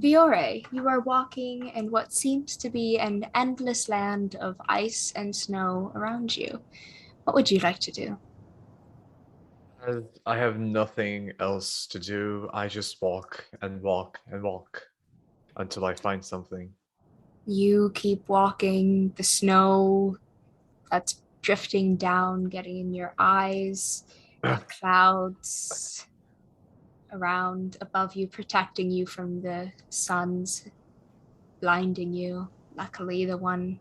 Vioré, you are walking in what seems to be an endless land of ice and snow around you. What would you like to do? As I have nothing else to do. I just walk and walk and walk until I find something. You keep walking, the snow that's drifting down, getting in your eyes, the clouds around above you, protecting you from the sun's blinding you. Luckily, the one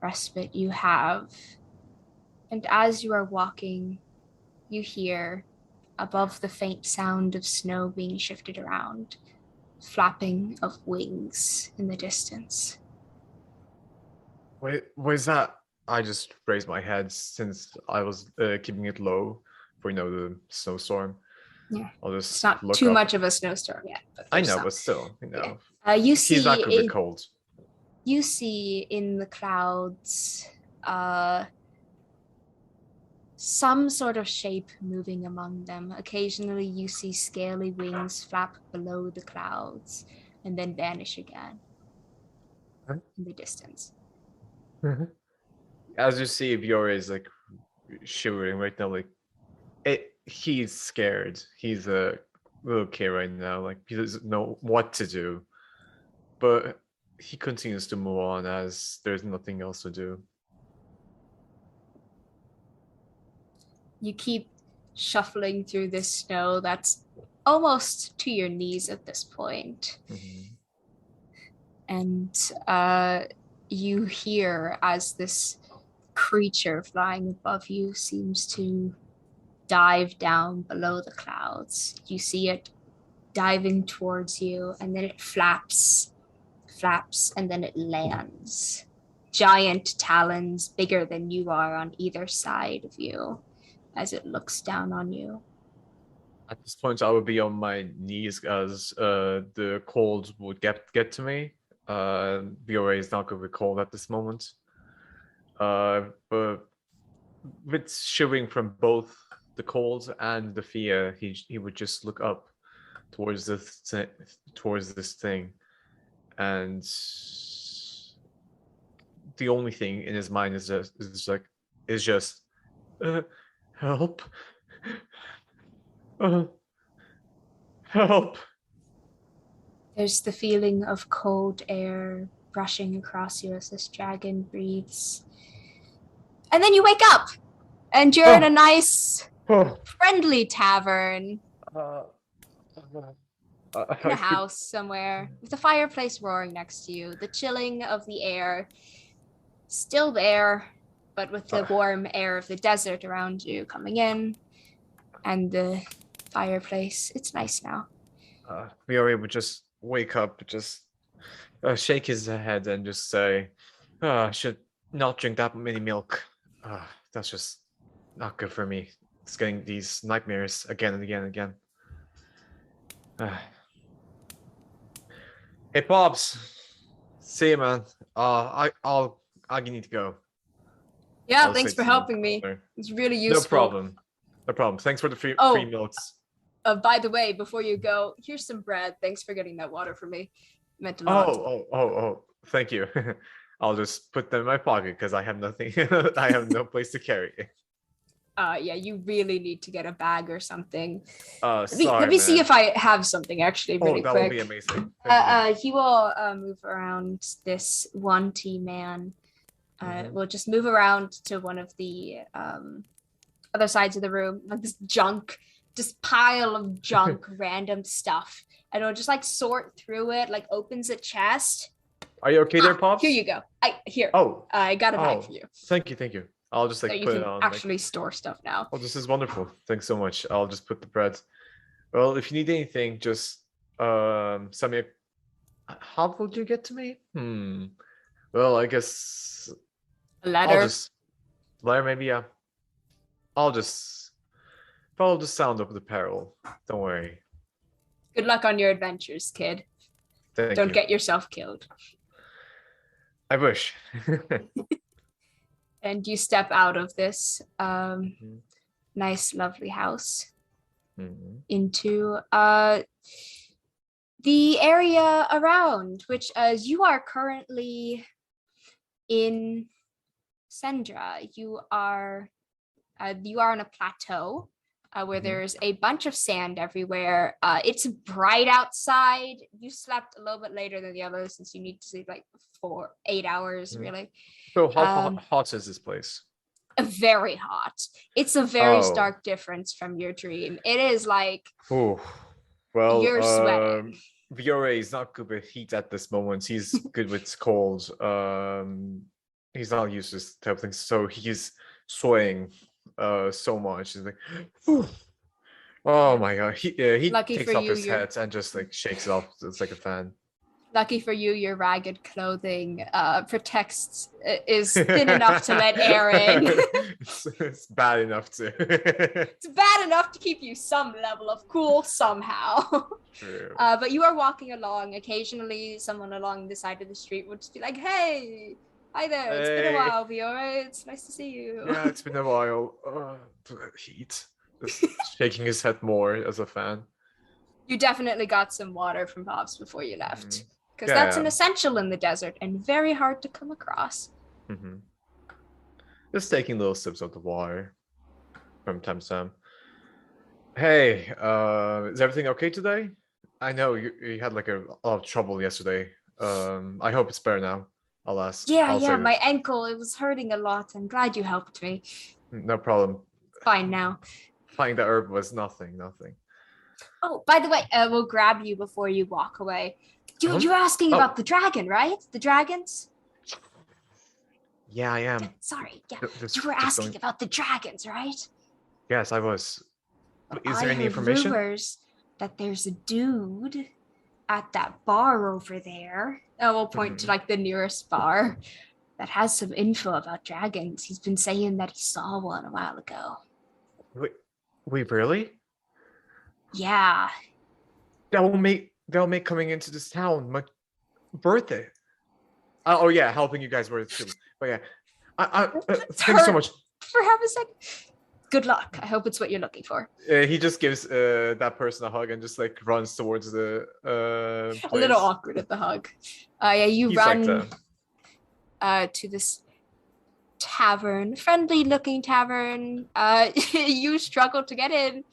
respite you have. And as you are walking, you hear, above the faint sound of snow being shifted around, flapping of wings in the distance. Wait, what is that? I just raised my head since I was keeping it low for the snowstorm. Yeah, I'll it's just not look too up. much of a snowstorm yet, but I there's know, some. but still, Yeah, he's not gonna be cold. you see in the clouds uh, some sort of shape moving among them. Occasionally, you see scaly wings flap below the clouds and then vanish again Huh? in the distance. As you see, Viore is like shivering right now. Like he's scared. He's a little kid right now. Like he doesn't know what to do, but he continues to move on as there's nothing else to do. You keep shuffling through this snow that's almost to your knees at this point. Mhm. And uh, you hear as this creature flying above you seems to dive down below the clouds. You see it diving towards you, and then it flaps, and then it lands. Giant talons, bigger than you are, on either side of you as it looks down on you. At this point, I would be on my knees as the cold would get to me. BOA is not going to be cold at this moment. But with shivering from both the cold and the fear, he would just look up towards towards this thing, and the only thing in his mind is just uh, help, uh, help. There's the feeling of cold air brushing across you as this dragon breathes. And then you wake up and you're in a Oh, nice, oh. friendly tavern Uh, in a I feel. house somewhere with a fireplace roaring next to you. The chilling of the air still there, but with the Uh, warm air of the desert around you coming in and the fireplace. It's nice now. Viore would just wake up, just shake his head, and just say, I should not drink that many milk. That's just not good for me. It's getting these nightmares again and again and again. Uh, hey, Pops. See you, man. I need to go. Yeah, I'll say thanks for to the helping me. owner. It's really No useful. problem. No problem. Thanks for the free Oh, milks. by the way, before you go, here's some bread. Thanks for getting that water for me. It meant a Oh, lot. oh. Thank you. I'll just put them in my pocket because I have nothing. I have no place to carry it. Yeah, you really need to get a bag or something. Let Sorry, me see man. if I have something actually Oh, really that would be quick. amazing. Thank you. He will move around this one T man. Mhm. We'll just move around to one of the other sides of the room, like this junk, just pile of junk, random stuff. And it'll just like sort through it, like opens a chest. Are you okay there, Here Pops? you go. I got a bag for Oh. you. Thank you. I'll just So like you put it can on like. actually store stuff now. Oh, this is wonderful. Thanks so much. I'll just put the bread. Well, if you need anything, just send me. How would you get to me? Well, I guess A I'll letter. just Blair. Maybe yeah. I'll just follow the sound of the peril. Don't worry. Good luck on your adventures, kid. Thank Don't you. get yourself killed. I wish. And you step out of this Mhm. nice, lovely house Mhm. into The area around, which as you are currently in Sendra, you are on a plateau where there's a bunch of sand everywhere. It's bright outside. You slept a little bit later than the others since you need to sleep like 8 hours, really. So how hot is this place? Very hot. It's a very stark difference from your dream. It is like oh, well, you're sweating. Vioré is not good with heat at this moment. He's good with cold. He's not used to this type of thing, so he's sweating so much. He's like, whew. Oh my god. He takes off his hat and just like shakes it off. It's like a fan. Lucky for you, your ragged clothing is thin enough to let air in. It's bad enough to. It's bad enough to keep you some level of cool somehow. True. But you are walking along. Occasionally, someone along the side of the street would just be like, "Hey, hi there. It's been a while, Vioré. It's nice to see you." Yeah, it's been a while. Heat. Just shaking his head more as a fan. You definitely got some water from Bob's before you left. Because that's an essential in the desert and very hard to come across. Just taking little sips of the water from time to time. Hey, is everything okay today? I know you had like a lot of trouble yesterday. I hope it's better now. I'll ask. Yeah, my ankle, it was hurting a lot. I'm glad you helped me. No problem. Fine now. Finding the herb was nothing. Oh, by the way, we'll grab you before you walk away. You were asking about the dragon, right? The dragons? Yeah, I am. Sorry, yeah. You were asking about the dragons, right? Yes, I was. Is there any information? Rumors that there's a dude at that bar over there. We'll point to like the nearest bar that has some info about dragons. He's been saying that he saw one a while ago. Wait, really? Yeah. That will make coming into this town my birthday. Oh yeah, helping you guys with it too. But yeah, thanks so much. For half a second. Good luck. I hope it's what you're looking for. He just gives that person a hug and just like runs towards the place. A little awkward at the hug. Yeah, you run to this tavern, friendly looking tavern. You struggle to get in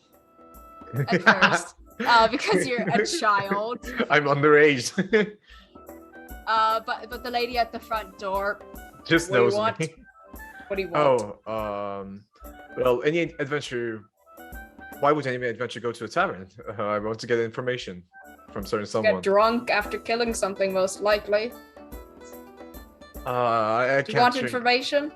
at first. Because you're a child. I'm underage. But the lady at the front door just knows me. What do you want? Well, any adventure. Why would any adventure go to a tavern? I want to get information from someone. Get drunk after killing something, most likely. I can't. Do you want information?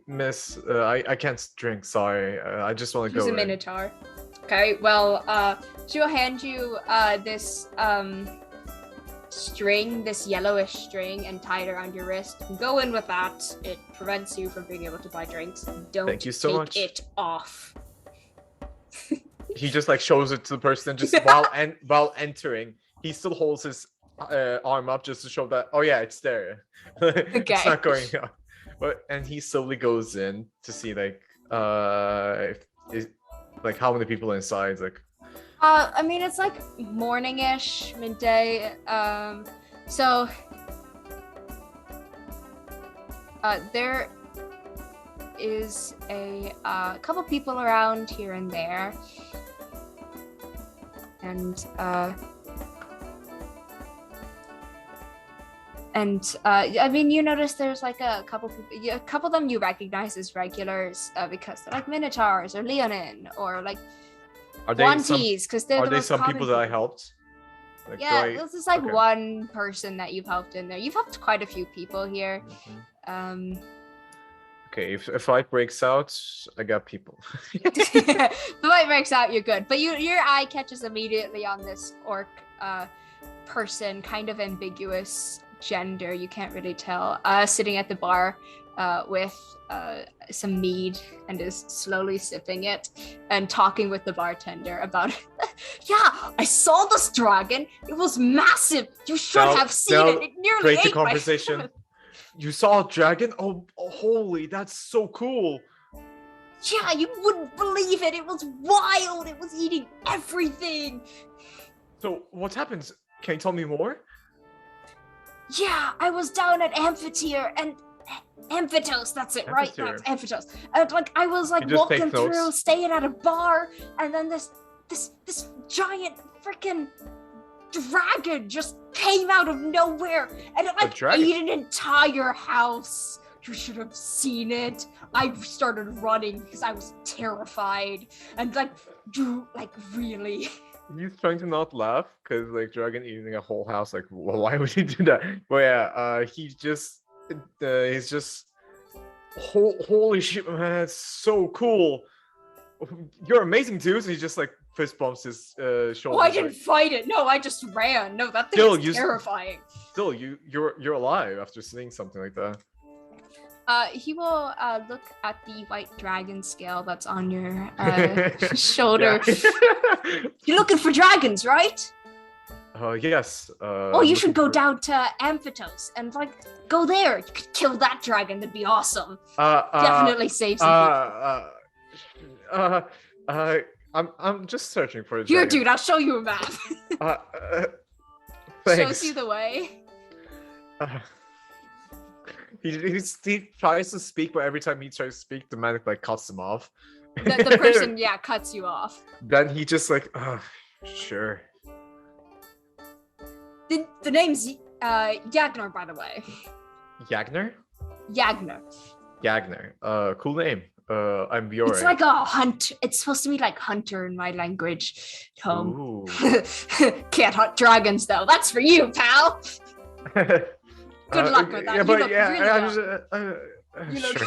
Miss, I can't drink. Sorry, I just want to go. She's a minotaur. Okay, well, she'll hand you this string, this yellowish string, and tie it around your wrist. Go in with that. It prevents you from being able to buy drinks. Don't Thank you so much. It off. He just like shows it to the person, and just while entering, he still holds his arm up just to show that. Oh yeah, it's there. Okay. It's not going up. And he slowly goes in to see like like how many people inside. Like, I mean, it's like morning-ish, midday. So there is a couple people around here and there, and I mean, you notice there's like a couple of them you recognize as regulars because they're like Minotaurs or Leonin or like Wanties, because they're the some people that I helped? Like, yeah, this is like one person that you've helped in there. You've helped quite a few people here. Okay, if fight breaks out, I got people. If the fight breaks out, you're good. But your eye catches immediately on this orc person, kind of ambiguous gender, you can't really tell, sitting at the bar with some mead and is slowly sipping it and talking with the bartender about it. Yeah, I saw this dragon. It was massive. You should have seen it. It nearly ate the conversation. You saw a dragon? Oh, holy, that's so cool. Yeah, you wouldn't believe it. It was wild. It was eating everything. So what happens? Can you tell me more? Yeah, I was down at Amphitheater and Amphitos, that's it, right? Amphitheater. That's Amphitos. And like I was like You just take walking through, notes. staying at a bar, and then this giant freaking dragon just came out of nowhere and it like dragon? ate an entire house. You should have seen it. I started running because I was terrified and like really. He's trying to not laugh because like dragon eating a whole house. Like, well, why would he do that? But yeah, he's just holy shit, man, it's so cool. You're amazing too. So he just like fist bumps his shoulder. Oh, I didn't fight it. No, I just ran. No, that thing is terrifying. Still, you're alive after seeing something like that. He will look at the white dragon scale that's on your shoulder. You're looking for dragons, right? Yes. Oh, you should go down to Amphitos and like go there. You could kill that dragon. That'd be awesome. Definitely save some people. I'm just searching for a Here, dragon. dude, I'll show you a map. Thanks. Shows you the way. He tries to speak, but every time he tries to speak, the man like cuts him off. The person, yeah, cuts you off. Then he just like, sure. The name's Yagnar, by the way. Yagnar? Yagnar. Cool name. I'm Vioré. It's like a hunt. It's supposed to be like hunter in my language. Home. Can't hunt dragons though. That's for you, pal. Good luck with that. Yeah, but you look sure.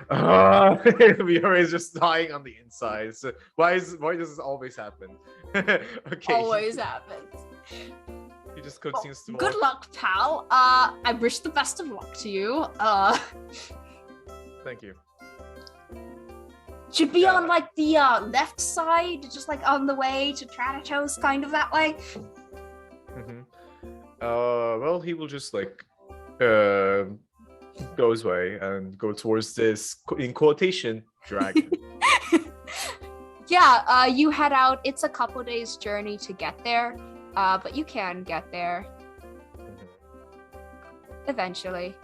Vioré is just dying on the inside. So why does this always happen? Okay. Always happens. He just continues to walk. Good luck, pal. I wish the best of luck to you. Thank you. Should be on like the left side, just like on the way to Tranatos, kind of that way. Well, he will just like go his way and go towards this in quotation dragon. Yeah, you head out. It's a couple days journey to get there, but you can get there eventually.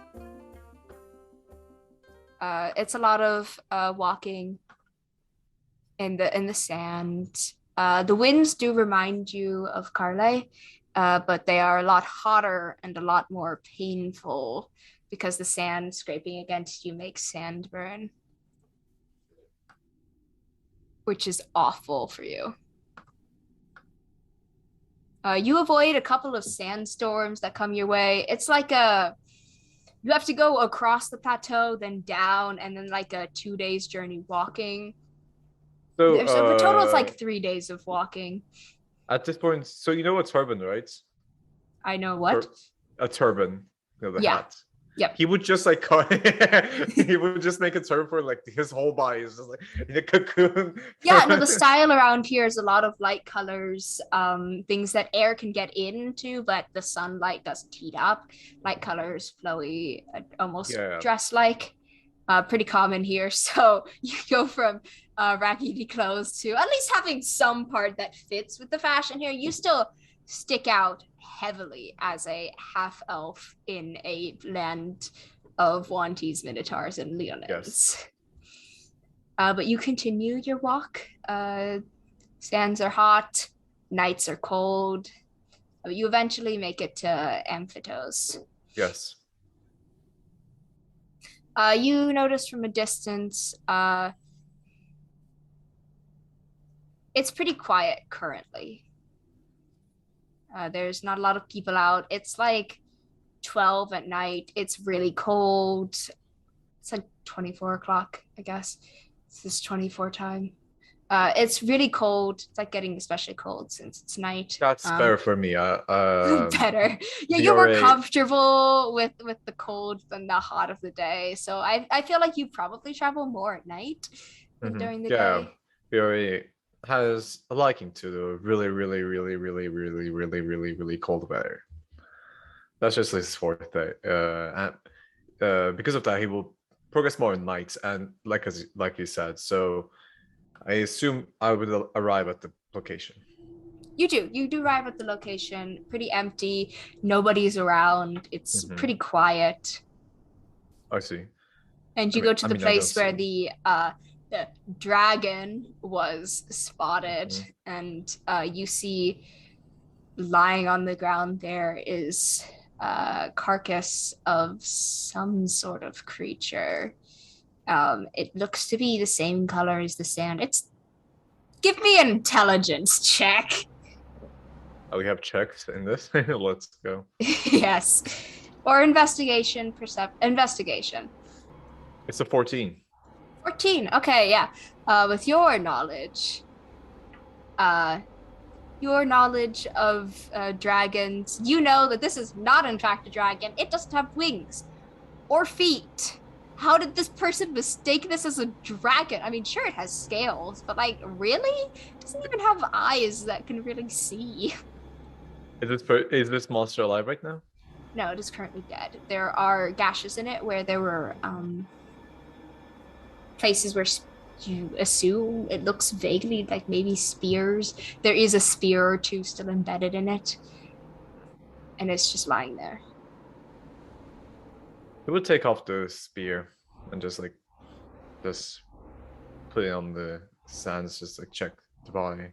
It's a lot of walking in the sand. The winds do remind you of Carle, but they are a lot hotter and a lot more painful because the sand scraping against you makes sand burn, which is awful for you. You avoid a couple of sandstorms that come your way. It's like you have to go across the plateau, then down, and then like a 2 days journey walking. So the total is like 3 days of walking. At this point, so you know a turban, right? I know what? A turban. You know, the hat. Yep. He would just like cut he would just make a turban for like his whole body is just like in a cocoon. Yeah, no, the style around here is a lot of light colors, things that air can get into, but the sunlight doesn't heat up. Light colors, flowy, almost dress-like. Pretty common here. So you go from raggedy clothes to at least having some part that fits with the fashion here. You still stick out heavily as a half-elf in a land of Wanties, Minotaurs, and Leonins. Yes. But you continue your walk. Sands are hot, nights are cold. You eventually make it to Amphitos. Yes. You notice from a distance, it's pretty quiet currently. There's not a lot of people out. It's like 12 at night. It's really cold. It's like 24 o'clock, I guess. It's 24 time. It's really cold. It's like getting especially cold since it's night. That's better for me. Better. Yeah, you're more comfortable with the cold than the hot of the day. So I feel like you probably travel more at night than during the day. Vioré has a liking to the really cold weather. That's just his forte. And because of that, he will progress more at night, and like you said, so I assume I would arrive at the location. You do arrive at the location, pretty empty, nobody's around, it's Hmm. pretty quiet. I see. And you go to I the mean, I don't place where see. the dragon was spotted, Hmm. and you see lying on the ground there is a carcass of some sort of creature. It looks to be the same color as the sand. It's Give me an intelligence check. Oh, we have checks in this. Let's go. Yes, or investigation. It's a 14. 14. Okay, yeah. With uh, your knowledge of dragons, you know that this is not in fact a dragon. It doesn't have wings or feet. How did this person mistake this as a dragon? I mean, sure, it has scales, but like, really? It doesn't even have eyes that can really see. Is this monster alive right now? No, it is currently dead. There are gashes in it where there were places where you assume it looks vaguely like maybe spears. There is a spear or two still embedded in it, and it's just lying there. It would take off the spear and just put it on the sands, just like check the body.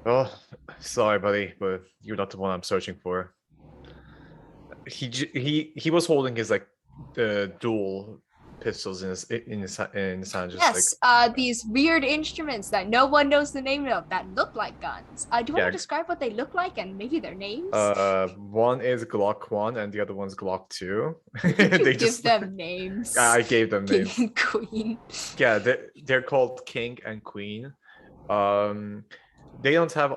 Oh, sorry, buddy, but you're not the one I'm searching for. He was holding his like dual pistols in his hand, just like Yes, these weird instruments that no one knows the name of that look like guns. Do you want to yeah. describe what they look like and maybe their names? One is Glock 1 and the other one's Glock 2. Did you They give just them names? I gave them King names. and Queen. Yeah, they're called King and Queen. Um, they don't have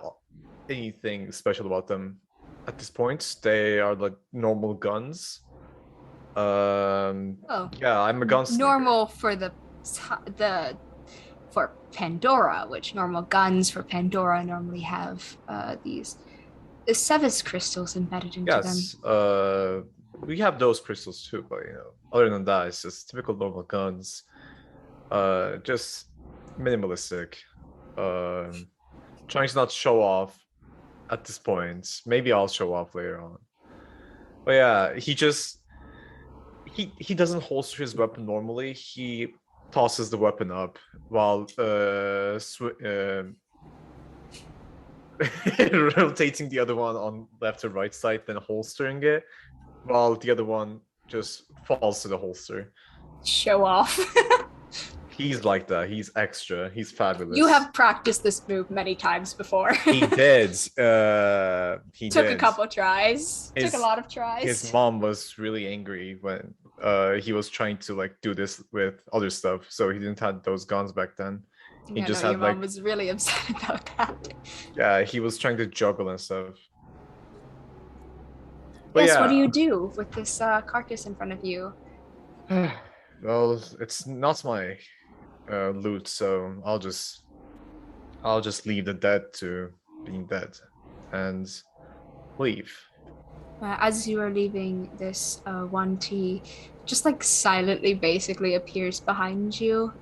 anything special about them at this point. They are like normal guns. Oh, Yeah, I'm a gunslinger. normal for the for Pandora, which normal guns for Pandora normally have these the Sevis crystals embedded into them. Yes, we have those crystals too, but other than that, it's just typical normal guns. Just minimalistic. Trying to not show off at this point. Maybe I'll show off later on. But yeah, he doesn't holster his weapon normally. He tosses the weapon up while rotating the other one on left or right side, then holstering it, while the other one just falls to the holster. Show off. He's like that. He's extra. He's fabulous. You have practiced this move many times before. He did. He Took did. a couple tries. Took a lot of tries. His mom was really angry when he was trying to like do this with other stuff. So he didn't have those guns back then. He Yeah, just no, had your mom was really upset about that. yeah, he was trying to juggle and stuff. But Yes, yeah. what do you do with this carcass in front of you? Well, it's not my loot, so I'll just leave the dead to being dead and leave. As you are leaving, this one T just like silently basically appears behind you.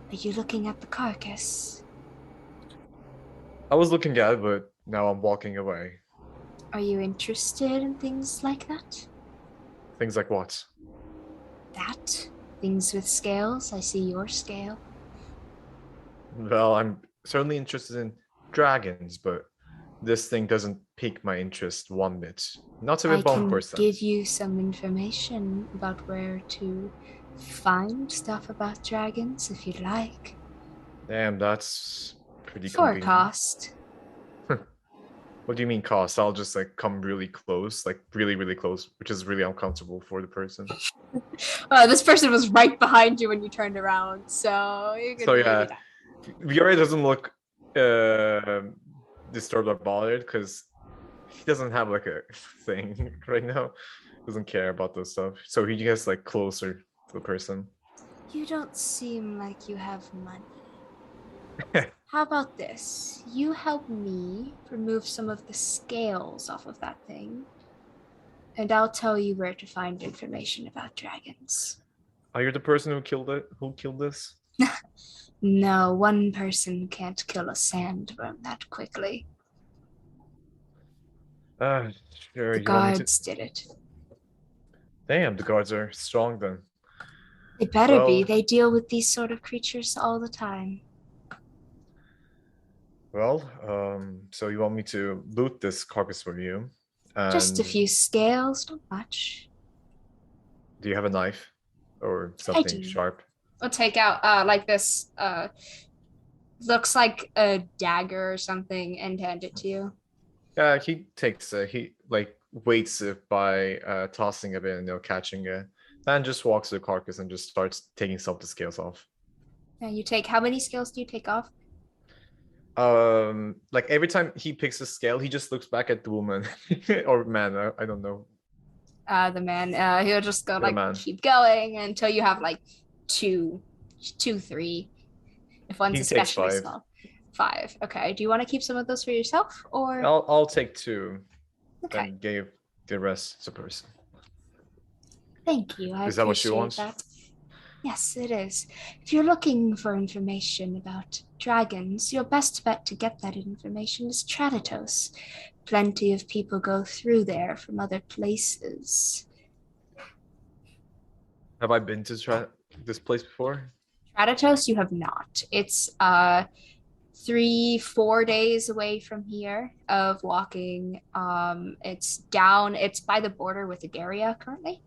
Are you looking at the carcass? I was looking at it, but now I'm walking away. Are you interested in things like that? Things like what? That? Things with scales? I see your scale. Well, I'm certainly interested in dragons, but this thing doesn't pique my interest one bit. Not even I can 1%. give you some information about where to find stuff about dragons if you'd like. Damn, that's pretty For a convenient. cost. What do you mean cost? I'll just like come really close, like really, really close, which is really uncomfortable for the person. This person was right behind you when you turned around, so you can yeah, Vioré doesn't look disturbed or bothered because he doesn't have like a thing right now. Doesn't care about those stuff, so he gets like closer to the person. You don't seem like you have money. How about this? You help me remove some of the scales off of that thing, and I'll tell you where to find information about dragons. Are you the person who killed it? Who killed this? No, one person can't kill a sandworm that quickly. Uh, sure. The You want me to? guards did it. Damn, the guards are strong then. They better be. Well, They deal with these sort of creatures all the time. so you want me to loot this carcass for you? Just a And few scales, not much. do you have a knife or I something do. sharp? I'll take out like this looks like a dagger or something and hand it to you. Yeah, he takes he like waits it by tossing a bit and catching it. Then just walks to the carcass and just starts taking some of the scales off. Now you take how many scales do you take off? Like every time he picks a scale, he just looks back at the woman or man. I don't know. The man. He'll just go The like man. keep going until you have like two, two, three. If one's He takes especially five. small. Five. Okay. Do you want to keep some of those for yourself or I'll take two okay. and give the rest to the person. Thank you. I Is that what she appreciate wants? that. Yes, it is. If you're looking for information about dragons, your best bet to get that information is Traditos. Plenty of people go through there from other places. Have I been to try this place before? Traditos, you have not. It's 3, 4 days away from here of walking. It's by the border with Agaria currently.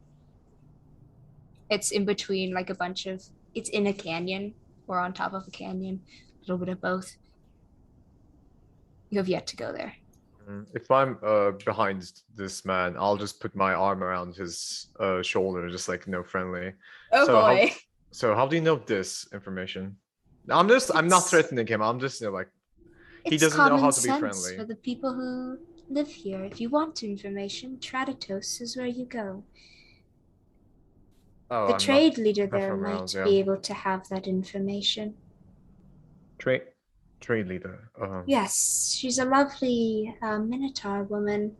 It's in between like a bunch of, it's in a canyon or on top of a canyon, a little bit of both. You have yet to go there. If I'm behind this man, I'll just put my arm around his shoulder, just like friendly. Oh So how boy. so how do you know this information? I'm not It's threatening him. I'm just like he it's doesn't know common how to be sense for friendly. the people who live here. If you want information, Traditos is where you go. Oh, The I'm not trade leader there from around, might yeah. be able to have that information. Trade trade leader. Yes, she's a lovely Minotaur woman.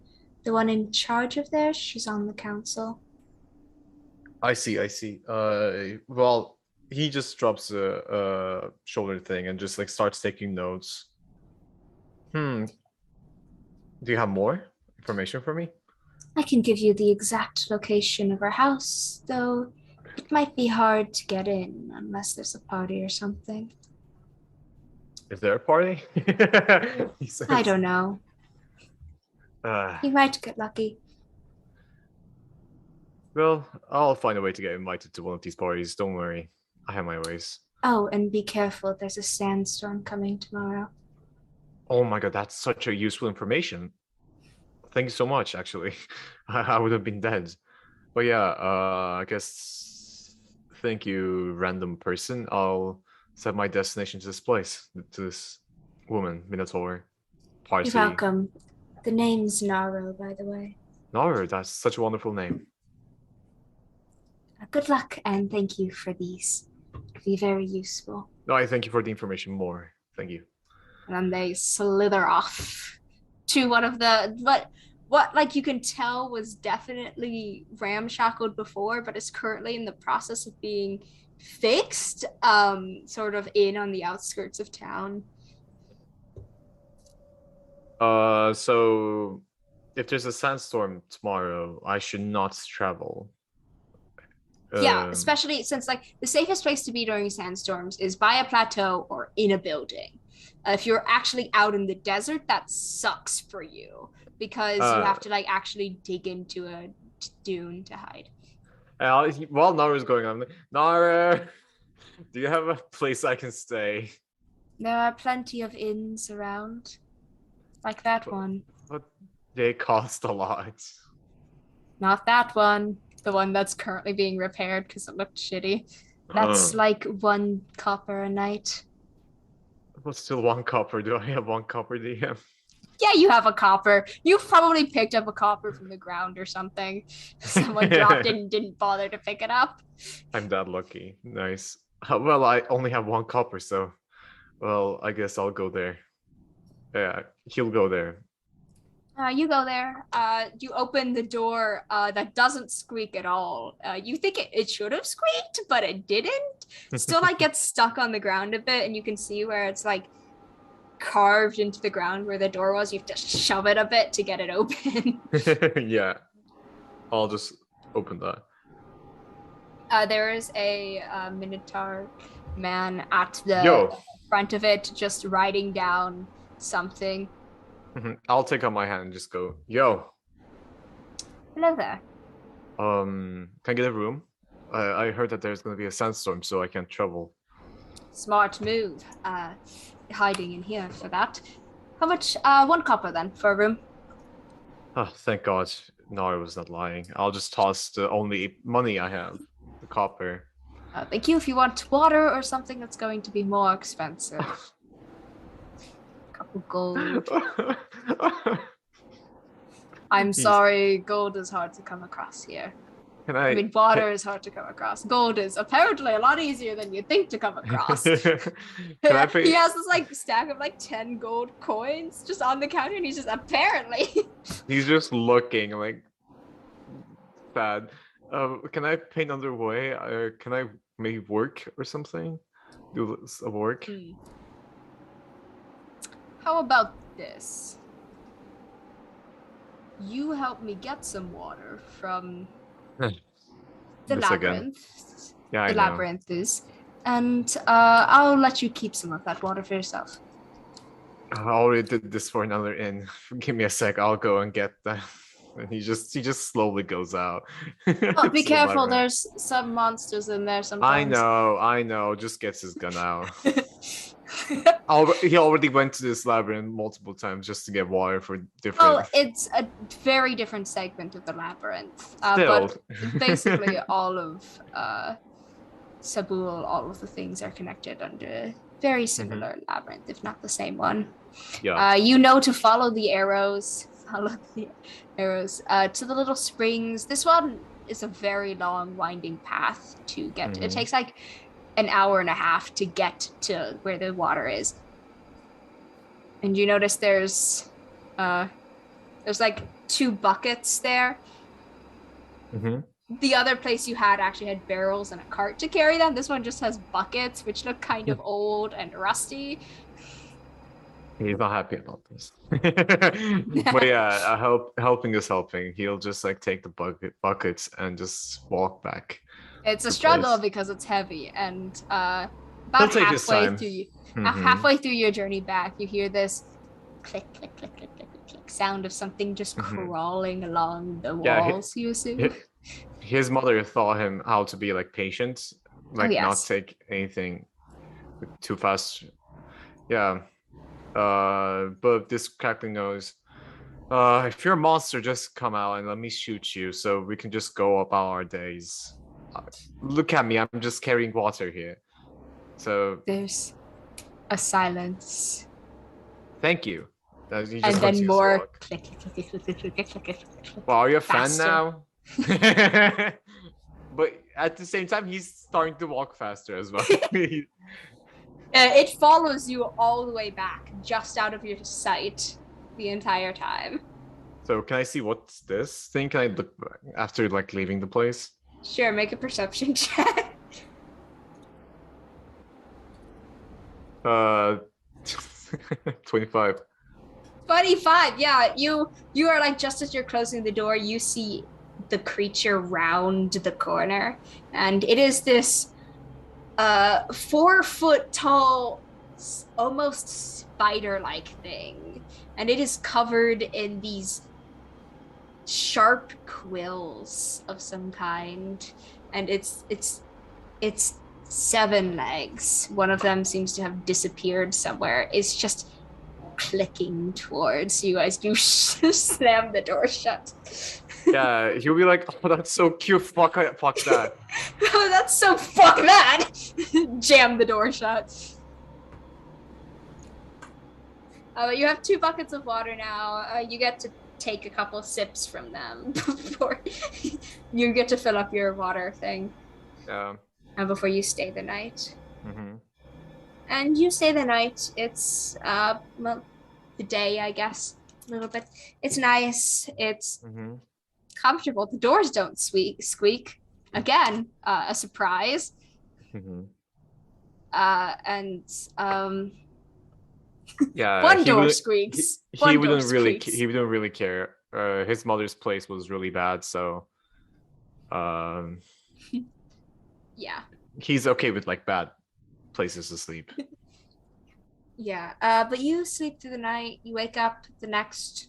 The one in charge of there, she's on the council. I see, I see. Well, he just drops a shoulder thing and just like starts taking notes. Hmm. Do you have more information for me? I can give you the exact location of her house, though it might be hard to get in unless there's a party or something. Is there a party? He I says. don't know. Uh, You might get lucky. well, I'll find a way to get invited to one of these parties. Don't worry. I have my ways. Oh, and be careful, there's a sandstorm coming tomorrow. Oh my god, that's such a useful information. Thank you so much, actually. I would have been dead. But yeah, I guess thank you, random person. I'll set my destination to this place, to this woman, Minotaur, You're Parsi. welcome. The name's Naro, by the way. No, that's such a wonderful name. Good luck and thank you for these. It'll be very useful. No, I thank you for the information more. Thank you. And then they slither off to one of the what like you can tell was definitely ramshackled before, but is currently in the process of being fixed, sort of in on the outskirts of town. So if there's a sandstorm tomorrow, I should not travel. Yeah, Um, especially since like the safest place to be during sandstorms is by a plateau or in a building. If you're actually out in the desert, that sucks for you because you uh, have to like actually dig into a dune to hide. while Nara's going on, Nara, do you have a place I can stay? There are plenty of inns around, like that But, one. but they cost a lot. Not that one, the one that's currently being repaired because it looked shitty. That's like 1 copper a night. But still 1 copper. Do I have 1 copper DM? Yeah, you have a copper. You've probably picked up a copper from the ground or something. Someone dropped it and didn't bother to pick it up. I'm that lucky. Nice. Well, I only have 1 copper, so well, I guess I'll go there. Yeah, he'll go there. You go there. You open the door that doesn't squeak at all. You think it should have squeaked, but it didn't. Still, like, gets stuck on the ground a bit, and you can see where it's like carved into the ground where the door was. You have to shove it a bit to get it open. Yeah, I'll just open that. There is a Minotaur man at the Yo, front of it, just writing down something. I'll take out my hand and just go, yo, Hello there. can I get a room? I heard that there's gonna be a sandstorm, so I can't travel. Smart move. Hiding in here for that. How much? 1 copper then for a room. Oh, thank God. No, I was not lying. I'll just toss the only money I have, the copper. Thank you. If you want water or something that's going to be more expensive. Couple gold. I'm sorry, gold is hard to come across here. I mean, water is hard to come across. Gold is apparently a lot easier than you'd think to come across. He has this like stack of like 10 gold coins just on the counter, and he's just apparently. He's just looking like bad. Can I pay another way? Can I maybe work or something? Do a work? How about this? You help me get some water from the labyrinth. Yeah, the labyrinth is, and I'll let you keep some of that water for yourself. I already did this for another inn. Give me a sec. I'll go and get that. And he just slowly goes out. Oh, be careful! There's some monsters in there sometimes. I know. Just gets his gun out. He already went to this labyrinth multiple times just to get water for different. Oh, it's a very different segment of the labyrinth. But basically, all of Sabul, all of the things are connected under a very similar labyrinth, if not the same one. Yeah. You know to follow the arrows. To the little springs. This one is a very long, winding path to get. It takes like an hour and a half to get to where the water is. And you notice there's like 2 buckets there. The other place you actually had barrels and a cart to carry them. This one just has buckets, which look kind of old and rusty. He's not happy about this. But yeah, helping is helping. He'll just like take the buckets and just walk back. It's a struggle because it's heavy, and about halfway through your journey back, you hear this click, click, click, click, click, click sound of something just crawling along the walls. You assume his mother taught him how to be like patient, like not take anything too fast. Yeah. But this crackling goes, if you're a monster, just come out and let me shoot you so we can just go about our days. Look at me, I'm just carrying water here. So there's a silence. Thank you. And then more click, click, click, click, click, click, click, click. Well, are you a fan now? But at the same time, he's starting to walk faster as well. It follows you all the way back, just out of your sight, the entire time. So can I see what's this thing? Can I look after like leaving the place? Sure, make a perception check. 25. 25, yeah. You are like, just as you're closing the door, you see the creature round the corner, and it is this 4 foot tall, almost spider-like thing, and it is covered in these sharp quills of some kind, and it's 7 legs. One of them seems to have disappeared somewhere. It's just clicking towards you as you slam the door shut. Yeah, he'll be like, oh, that's so cute. Fuck that. Oh, that's so fuck that. Jam the door shut. You have 2 buckets of water now. You get to take a couple sips from them before you get to fill up your water thing. Yeah. And before you stay the night. And you stay the night. It's the day, I guess. a little bit. It's nice. It's Mm-hmm. comfortable. The doors don't squeak. Again, a surprise. Mm-hmm. And Yeah, one he door would squeaks. One door he squeaks. wouldn't really care. His mother's place was really bad, so um, Yeah. he's okay with like bad places to sleep. Yeah. But you sleep through the night. You wake up the next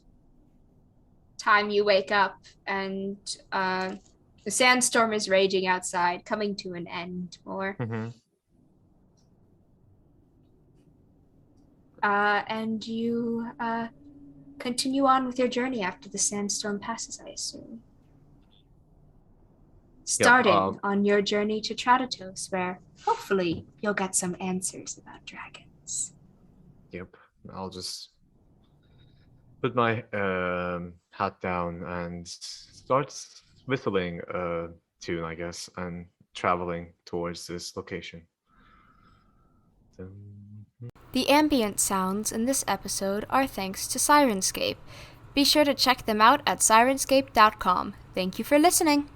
time you wake up, and the sandstorm is raging outside, coming to an end more. Mm-hmm. And you continue on with your journey after the sandstorm passes, I assume. Yep. Starting on your journey to Tradatos, where hopefully you'll get some answers about dragons. Yep. I'll just put my hat down and start whistling a tune, I guess, and traveling towards this location. The ambient sounds in this episode are thanks to Sirenscape. Be sure to check them out at sirenscape.com. Thank you for listening.